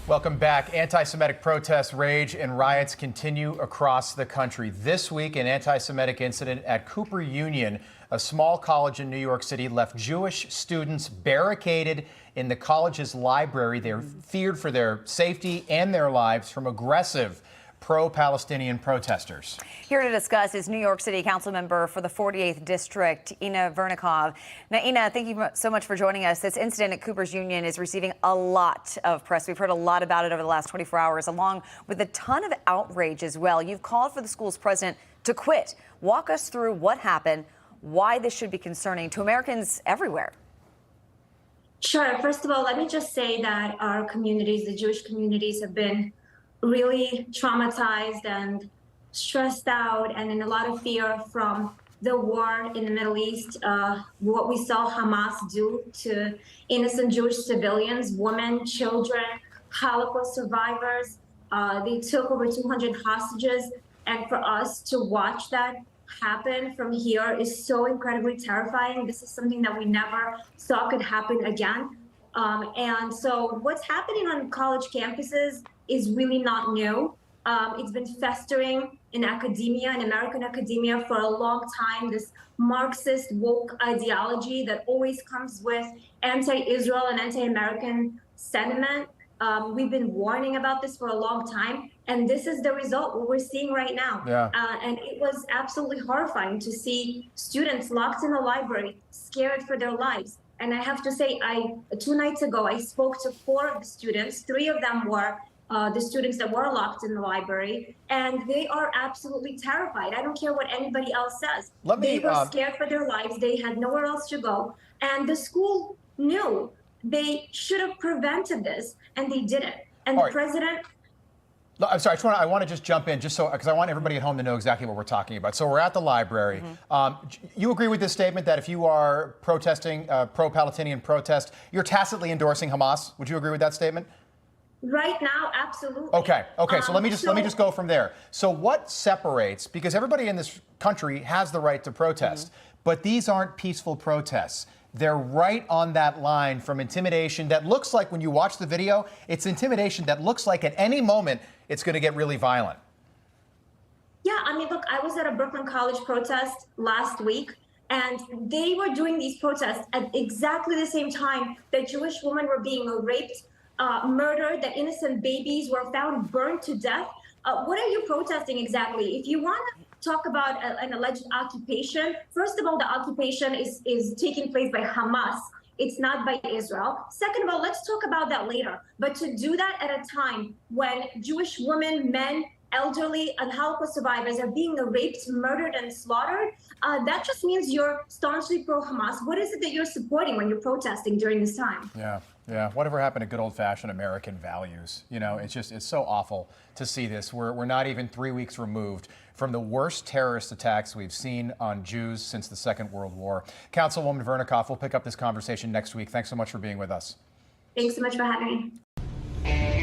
Welcome back. Anti-Semitic protests, rage, and riots continue across the country. This week, an anti-Semitic incident at Cooper Union, a small college in New York City, left Jewish students barricaded in the college's library. They're feared for their safety and their lives from aggressive pro-Palestinian protesters. Here to discuss is New York City Council member for the 48th District, Inna Vernikov. Now, Inna, thank you so much for joining us. This incident at Cooper's Union is receiving a lot of press. We've heard a lot about it over the last 24 hours, along with a ton of outrage as well. You've called for the school's president to quit. Walk us through what happened, why this should be concerning to Americans everywhere. Sure. First of all, let me just say that our communities, the Jewish communities, have been really traumatized and stressed out and in a lot of fear from the war in the Middle East, what we saw Hamas do to innocent Jewish civilians, women, children, Holocaust survivors. They took over 200 hostages. And for us to watch that happen from here is so incredibly terrifying. This is something that we never saw could happen again. And so what's happening on college campuses is really not new. It's been festering in academia, in American academia, for a long time. This Marxist woke ideology that always comes with anti-Israel and anti-American sentiment. We've been warning about this for a long time, and this is the result, what we're seeing right now. Yeah. And it was absolutely horrifying to see students locked in the library, scared for their lives. And I have to say, 2 nights ago, I spoke to 4 of the students. 3 of them were the students that were locked in the library, and they are absolutely terrified. I don't care what anybody else says. They were scared for their lives. They had nowhere else to go. And the school knew they should have prevented this, and they didn't. And the president... I'm sorry, I want to just jump in, just so, because I want everybody at home to know exactly what we're talking about. So we're at the library. You agree with this statement that if you are protesting, pro-Palestinian protest, you're tacitly endorsing Hamas? Would you agree with that statement? Right now, absolutely. Okay. So let me just go from there. So what separates, because everybody in this country has the right to protest, but these aren't peaceful protests. They're right on that line from intimidation that looks like, when you watch the video, it's intimidation that looks like at any moment it's going to get really violent. Yeah, I mean, look, I was at a Brooklyn College protest last week, and they were doing these protests at exactly the same time that Jewish women were being raped, murdered, that innocent babies were found burned to death. What are you protesting exactly? If you want to talk about an alleged occupation, first of all, the occupation is taking place by Hamas. It's not by Israel. Second of all, let's talk about that later. But to do that at a time when Jewish women, men, elderly, and Holocaust survivors are being raped, murdered, and slaughtered, that just means you're staunchly pro-Hamas. What is it that you're supporting when you're protesting during this time? Yeah. Whatever happened to good old-fashioned American values? You know, it's so awful to see this. We're not even 3 weeks removed from the worst terrorist attacks we've seen on Jews since the Second World War. Councilwoman Vernikov, we'll pick up this conversation next week. Thanks so much for being with us. Thanks so much for having me.